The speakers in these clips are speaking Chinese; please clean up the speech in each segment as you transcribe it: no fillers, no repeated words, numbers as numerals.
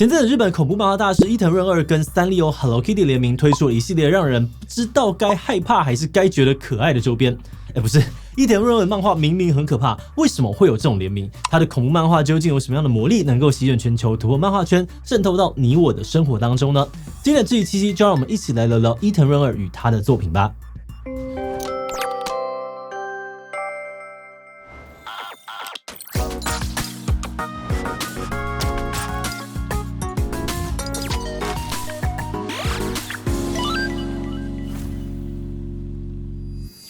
前阵子日本恐怖漫画大师伊藤润二跟三丽鸥 Hello Kitty 联名推出了一系列让人不知道该害怕还是该觉得可爱的周边。不是，伊藤润二的漫画明明很可怕，为什么会有这种联名？他的恐怖漫画究竟有什么样的魔力，能够席卷全球，突破漫画圈，渗透到你我的生活当中呢？今天的这一期就让我们一起来聊聊伊藤润二与他的作品吧。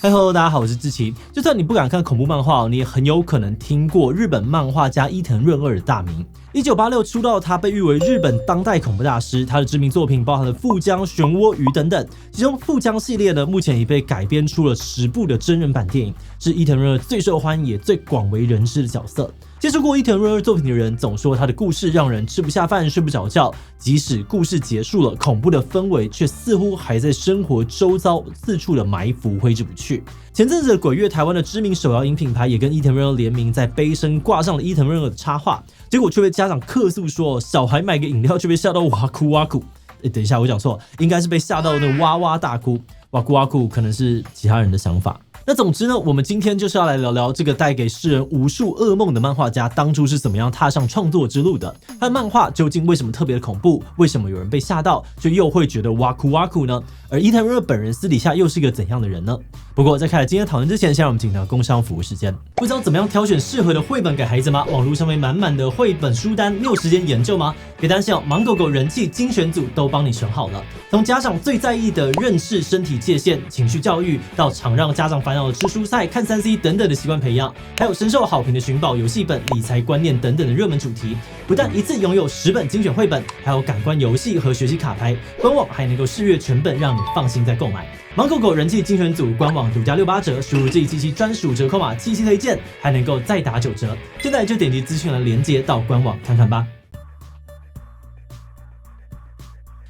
Hello， 大家好，我是志奇。就算你不敢看恐怖漫画，你也很有可能听过日本漫画家伊藤润二的大名。1986出道，他被誉为日本当代恐怖大师。他的知名作品包含了富江、漩涡鱼等等。其中富江系列呢，目前已被改编出了10部的真人版电影，是伊藤润二最受欢迎也最广为人知的角色。接触过伊藤润二作品的人总说他的故事让人吃不下饭、睡不着觉，即使故事结束了，恐怖的氛围却似乎还在生活周遭四处的埋伏，挥之不去。前阵子鬼月台湾的知名手摇饮品牌也跟伊藤润二联名，在杯身挂上了伊藤润二的插画，结果却被家长客诉说小孩买个饮料就被吓到哇哭哇哭。等一下，我讲错，应该是被吓到那哇哇大哭，哇哭哇哭可能是其他人的想法。那总之呢，我们今天就是要来聊聊这个带给世人无数噩梦的漫画家当初是怎么样踏上创作之路的。他的漫画究竟为什么特别的恐怖？为什么有人被吓到却又会觉得哇哭哇哭呢？而伊藤润二本人私底下又是一个怎样的人呢？不过在开始今天讨论之前，先让我们进到工商服务时间。不知道怎么样挑选适合的绘本给孩子吗？网络上面满满的绘本书单，你有时间研究吗？别担心哦，芒狗狗人气精选组都帮你选好了。从家长最在意的认识身体界限、情绪教育，到常让家长烦恼的吃蔬菜、看3C 等等的习惯培养，还有深受好评的寻宝游戏本、理财观念等等的热门主题，不但一次拥有10本精选绘本，还有感官游戏和学习卡牌，官网还能够试阅全本，让你放心再购买。芒狗狗人气精选组官网独家68折，输入这一期专属折扣码77推荐，还能够再打9折。现在就点击资讯栏连结到官网看看吧。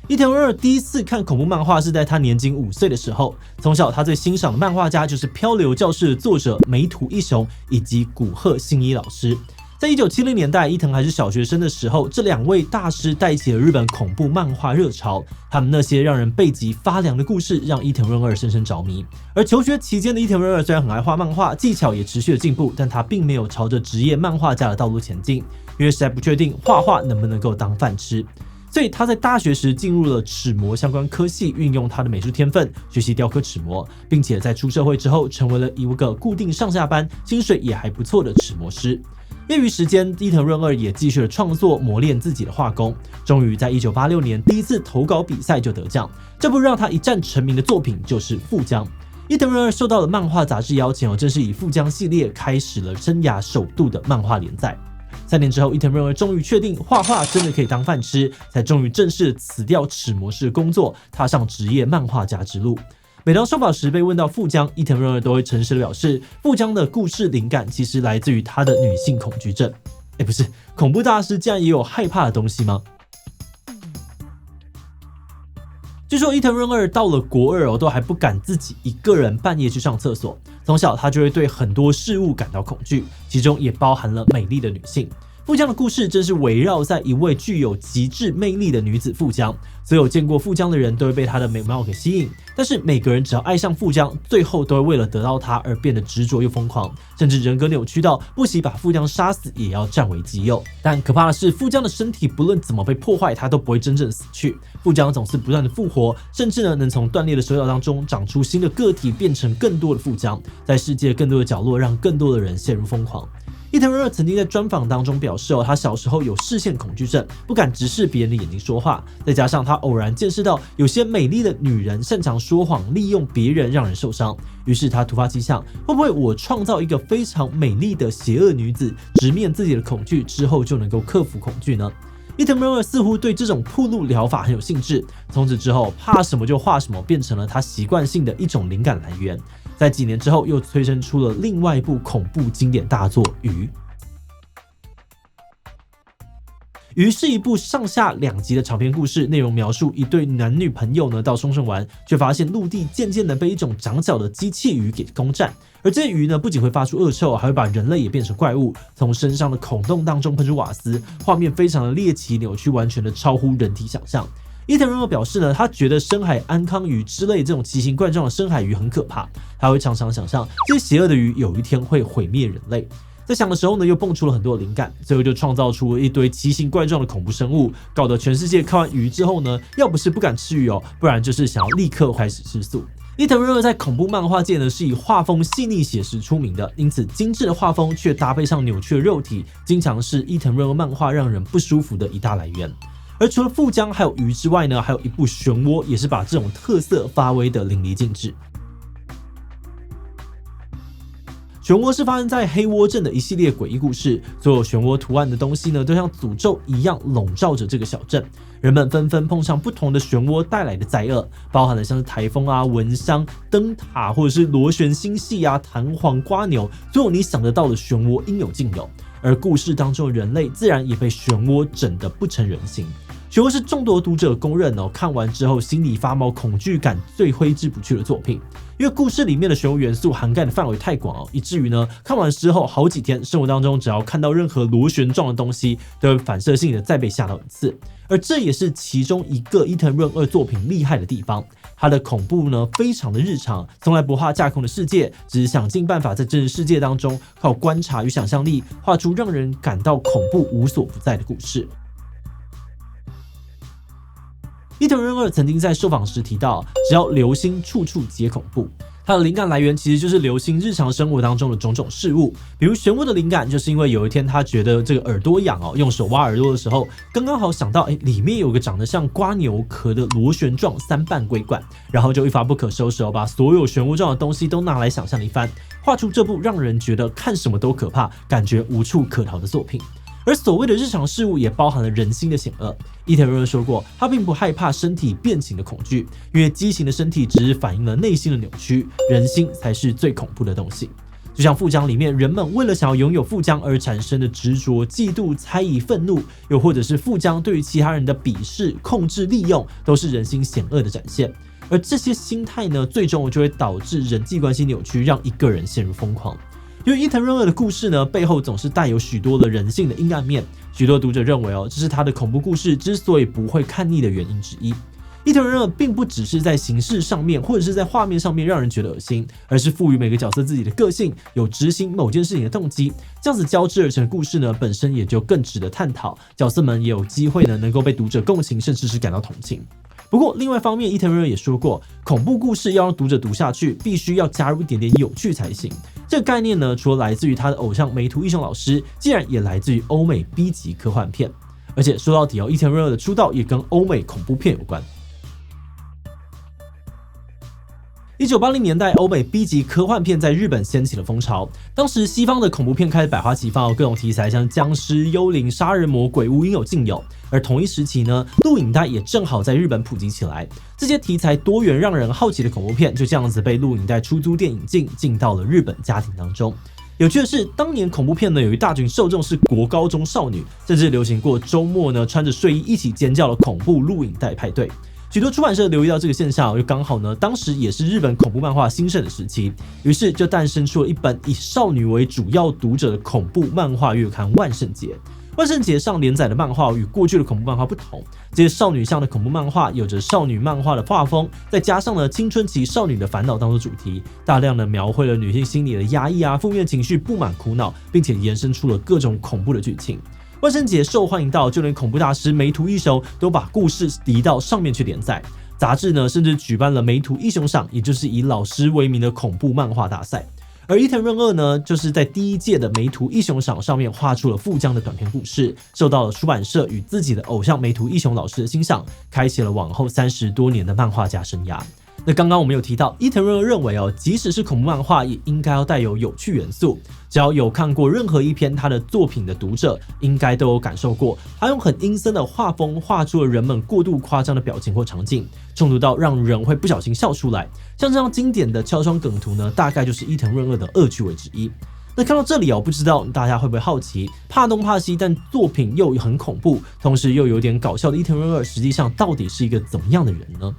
伊藤润二第一次看恐怖漫画是在他年仅5岁的时候。从小他最欣赏的漫画家就是《漂流教室》的作者梅土一雄以及古贺信一老师。在1970年代，伊藤还是小学生的时候，这2位大师带起了日本恐怖漫画热潮。他们那些让人背脊发凉的故事，让伊藤润二深深着迷。而求学期间的伊藤润二虽然很爱画漫画，技巧也持续的进步，但他并没有朝着职业漫画家的道路前进，因为实在不确定画画能不能够当饭吃。所以他在大学时进入了齿模相关科系，运用他的美术天分学习雕刻齿模，并且在出社会之后成为了一个固定上下班、薪水也还不错的齿模师。业余时间，伊藤润二也继续了创作，磨练自己的画工，终于在1986年第一次投稿比赛就得奖。这部让他一战成名的作品就是《富江》。伊藤润二受到了漫画杂志邀请，正式以《富江》系列开始了生涯首度的漫画连载。3年之后，伊藤润二终于确定画画真的可以当饭吃，才终于正式辞掉齿模式的工作，踏上职业漫画家之路。每当受访时被问到富江，伊藤润二都会诚实的表示，富江的故事灵感其实来自于他的女性恐惧症。不是，恐怖大师竟然也有害怕的东西吗？据说伊藤润二到了国2都还不敢自己一个人半夜去上厕所。从小他就会对很多事物感到恐惧，其中也包含了美丽的女性。富江的故事正是围绕在一位具有极致魅力的女子富江，所有见过富江的人都会被她的美貌给吸引，但是每个人只要爱上富江，最后都会为了得到她而变得执着又疯狂，甚至人格扭曲到不惜把富江杀死也要占为己有。但可怕的是，富江的身体不论怎么被破坏，她都不会真正死去。富江总是不断的复活，甚至能从断裂的手脚当中长出新的个体，变成更多的富江，在世界更多的角落让更多的人陷入疯狂。伊藤润二曾经在专访当中表示，他小时候有视线恐惧症，不敢直视别人的眼睛说话，再加上他偶然见识到有些美丽的女人擅长说谎，利用别人让人受伤，于是他突发奇想，会不会我创造一个非常美丽的邪恶女子，直面自己的恐惧之后就能够克服恐惧呢？伊藤润二似乎对这种暴露疗法很有兴致，从此之后怕什么就画什么，变成了他习惯性的一种灵感来源。在几年之后，又催生出了另外一部恐怖经典大作《鱼》。于是，一部上下2集的长篇故事，内容描述一对男女朋友呢到冲绳玩，却发现陆地渐渐的被一种长脚的机器鱼给攻占。而这些鱼呢，不仅会发出恶臭，还会把人类也变成怪物，从身上的孔洞当中喷出瓦斯，画面非常的猎奇扭曲，完全的超乎人体想象。伊藤润二表示呢，他觉得深海安康鱼之类这种奇形怪状的深海鱼很可怕，他会常常想象这些邪恶的鱼有一天会毁灭人类。在想的时候呢，又蹦出了很多灵感，最后就创造出了一堆奇形怪状的恐怖生物，搞得全世界看完鱼之后呢，要不是不敢吃鱼哦，不然就是想要立刻开始吃素。伊藤润二在恐怖漫画界呢是以画风细腻写实出名的，因此精致的画风却搭配上扭曲的肉体，经常是伊藤润二漫画让人不舒服的一大来源。而除了富江还有鱼之外呢，还有一部漩涡也是把这种特色发挥的淋漓尽致。漩涡是发生在黑涡镇的一系列诡异故事，所有漩涡图案的东西呢，都像诅咒一样笼罩着这个小镇。人们纷纷碰上不同的漩涡带来的灾厄，包含了像是台风啊、蚊香、灯塔，或者是螺旋星系啊、弹簧瓜牛，所有你想得到的漩涡应有尽有。而故事当中的人类自然也被漩涡整得不成人形。漩涡是众多读者公认看完之后心里发毛、恐惧感最挥之不去的作品。因为故事里面的漩涡元素涵盖的范围太广以至于呢，看完之后好几天，生活当中只要看到任何螺旋状的东西，都会反射性的再被吓到一次。而这也是其中一个伊藤润二作品厉害的地方，他的恐怖呢非常的日常，从来不画架空的世界，只是想尽办法在真实世界当中靠观察与想象力，画出让人感到恐怖无所不在的故事。伊藤润二曾经在受访时提到，只要留心，处处皆恐怖。他的灵感来源其实就是留心日常生活当中的种种事物，比如漩涡的灵感，就是因为有一天他觉得这个耳朵痒用手挖耳朵的时候，刚刚好想到，里面有个长得像瓜牛壳的螺旋状3瓣龟管，然后就一发不可收拾把所有漩涡状的东西都拿来想象了一番，画出这部让人觉得看什么都可怕，感觉无处可逃的作品。而所谓的日常事物也包含了人心的险恶。伊藤润二说过，他并不害怕身体变形的恐惧，因为畸形的身体只是反映了内心的扭曲，人心才是最恐怖的东西。就像富江里面人们为了想要拥有富江而产生的执着、嫉妒、猜疑、愤怒，又或者是富江对于其他人的鄙视、控制、利用，都是人心险恶的展现。而这些心态呢，最终就会导致人际关系扭曲，让一个人陷入疯狂。因为伊藤润二的故事呢，背后总是带有许多的人性的阴暗面，许多读者认为这是他的恐怖故事之所以不会看腻的原因之一。伊藤润二并不只是在形式上面或者是在画面上面让人觉得恶心，而是赋予每个角色自己的个性，有执行某件事情的动机，这样子交织而成的故事呢，本身也就更值得探讨，角色们也有机会呢能够被读者共情，甚至是感到同情。不过，另外一方面，伊藤润二也说过，恐怖故事要让读者读下去，必须要加入一点点有趣才行。这个概念呢，除了来自于他的偶像梅图一雄老师，竟然也来自于欧美 B 级科幻片。而且说到底伊藤润二的出道也跟欧美恐怖片有关。1980年代，欧美 B 级科幻片在日本掀起了风潮。当时西方的恐怖片开始百花齐放，各种题材像僵尸、幽灵、杀人魔、鬼屋应有尽有。而同一时期呢，录影带也正好在日本普及起来。这些题材多元、让人好奇的恐怖片，就这样子被录影带出租店引进到了日本家庭当中。有趣的是，当年恐怖片呢有一大群受众是国高中少女，甚至流行过周末呢穿着睡衣一起尖叫的恐怖录影带派对。许多出版社留意到这个现象，又刚好呢，当时也是日本恐怖漫画兴盛的时期，于是就诞生出了一本以少女为主要读者的恐怖漫画月刊《万圣节》。万圣节上连载的漫画与过去的恐怖漫画不同，这些少女向的恐怖漫画有着少女漫画的画风，再加上了青春期少女的烦恼当做主题，大量的描绘了女性心理的压抑负面情绪、不满、苦恼，并且延伸出了各种恐怖的剧情。万圣节受欢迎到就连恐怖大师梅图一雄都把故事移到上面去连载。杂志呢甚至举办了梅图一雄赏，也就是以老师为名的恐怖漫画大赛。而伊藤润二呢，就是在第一届的梅图一雄赏上面画出了富江的短篇故事，受到了出版社与自己的偶像梅图一雄老师的欣赏，开启了往后30多年的漫画家生涯。那刚刚我们有提到，伊藤润二认为即使是恐怖漫画，也应该要带有有趣元素。只要有看过任何一篇他的作品的读者，应该都有感受过，他用很阴森的画风画出了人们过度夸张的表情或场景，冲突到让人会不小心笑出来。像这样经典的敲窗梗图呢，大概就是伊藤润二的恶趣味之一。那看到这里不知道大家会不会好奇，怕东怕西，但作品又很恐怖，同时又有点搞笑的伊藤润二，实际上到底是一个怎么样的人呢？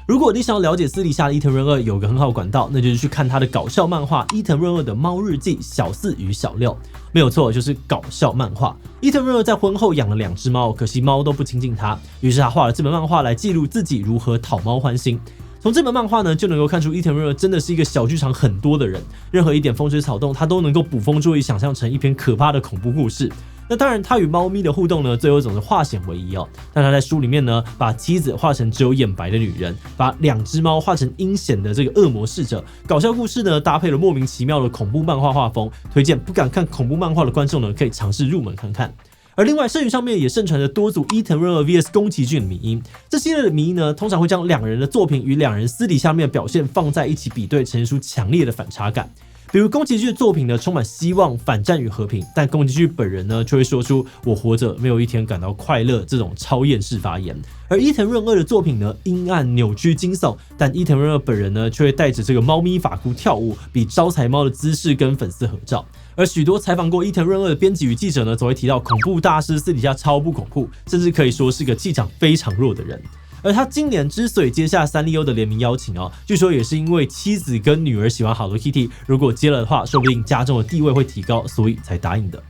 如果你想要了解私底下的伊藤润二，有个很好的管道，那就是去看他的搞笑漫画《伊藤润二的猫日记：小四与小六》。没有错，就是搞笑漫画。伊藤润二在婚后养了2只猫，可惜猫都不亲近他，于是他画了这本漫画来记录自己如何讨猫欢心。从这本漫画呢，就能够看出伊藤润二真的是一个小剧场很多的人，任何一点风吹草动，他都能够捕风捉影，想象成一篇可怕的恐怖故事。那当然，他与猫咪的互动呢，最后总是化险为夷哦。但他在书里面呢，把妻子画成只有眼白的女人，把2只猫画成阴险的这个恶魔使者。搞笑故事呢，搭配了莫名其妙的恐怖漫画画风，推荐不敢看恐怖漫画的观众呢，可以尝试入门看看。而另外，社群上面也盛传着多组伊藤润二 vs 宫崎骏的迷因。这系列的迷因呢，通常会将2人的作品与2人私底下面的表现放在一起比对，呈现出强烈的反差感。比如宫崎骏的作品呢，充满希望、反战与和平，但宫崎骏本人呢，却会说出“我活着没有一天感到快乐”这种超厌世发言。而伊藤润二的作品呢，阴暗、扭曲、惊悚，但伊藤润二本人呢，却会带着这个猫咪发箍跳舞，比招财猫的姿势跟粉丝合照。而许多采访过伊藤润二的编辑与记者呢，总会提到恐怖大师私底下超不恐怖，甚至可以说是个气场非常弱的人。而他今年之所以接下三丽鸥的联名邀请据说也是因为妻子跟女儿喜欢 Hello Kitty， 如果接了的话，说不定家中的地位会提高，所以才答应的。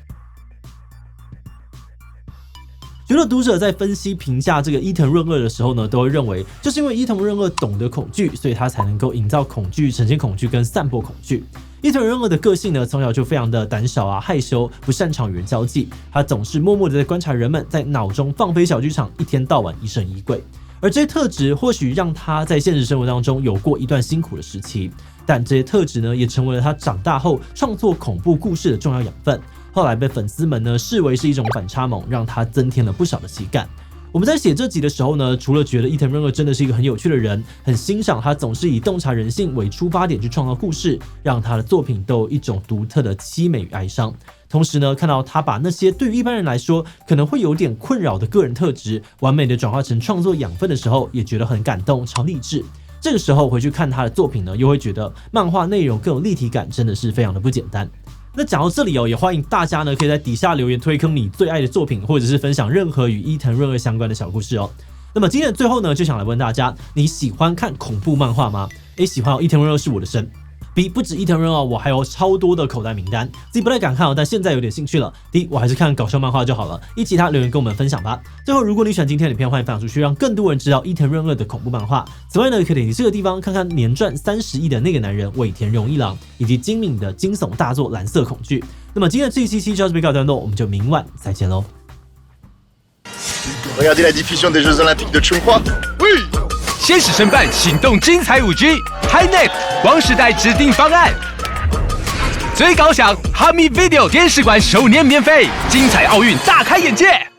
许多读者在分析评价这个伊藤润二的时候呢，都会认为，就是因为伊藤润二懂得恐惧，所以他才能够营造恐惧、呈现恐惧跟散播恐惧。伊藤润二的个性呢，从小就非常的胆小害羞，不擅长与人交际，他总是默默的在观察人们，在脑中放飞小剧场，一天到晚疑神疑鬼。而这些特质或许让他在现实生活当中有过一段辛苦的时期，但这些特质呢，也成为了他长大后创作恐怖故事的重要养分。后来被粉丝们呢视为是一种反差萌，让他增添了不少的喜感。我们在写这集的时候呢，除了觉得伊藤润二真的是一个很有趣的人，很欣赏他总是以洞察人性为出发点去创造故事，让他的作品都有一种独特的凄美与哀伤。同时呢，看到他把那些对于一般人来说可能会有点困扰的个人特质，完美的转化成创作养分的时候，也觉得很感动，超励志。这个时候回去看他的作品呢，又会觉得漫画内容更有立体感，真的是非常的不简单。那讲到这里也欢迎大家呢可以在底下留言推坑你最爱的作品，或者是分享任何与伊藤润二相关的小故事哦。那么今天的最后呢，就想来问大家，你喜欢看恐怖漫画吗？喜欢伊藤润二是我的神。B 不止伊藤润二，我还有超多的口袋名单，自己不太敢看但现在有点兴趣了。D 我还是看搞笑漫画就好了。其他留言跟我们分享吧。最后，如果你喜欢今天的影片，欢迎分享出去，让更多人知道伊藤润二的恐怖漫画。此外呢，可以点击这个地方看看年赚30亿的那个男人尾田荣一郎，以及精敏的惊悚大作《蓝色恐惧》。那么今天的这一期就到这边告一段落，我们就明晚再见喽。Regardez la diffusion des Jeux Olympiques de Chongqing. Oui. 先使申办启动精彩5G HiNet 光时代指定方案，最高享 Hami Video 电视馆首年免费，精彩奥运大开眼界。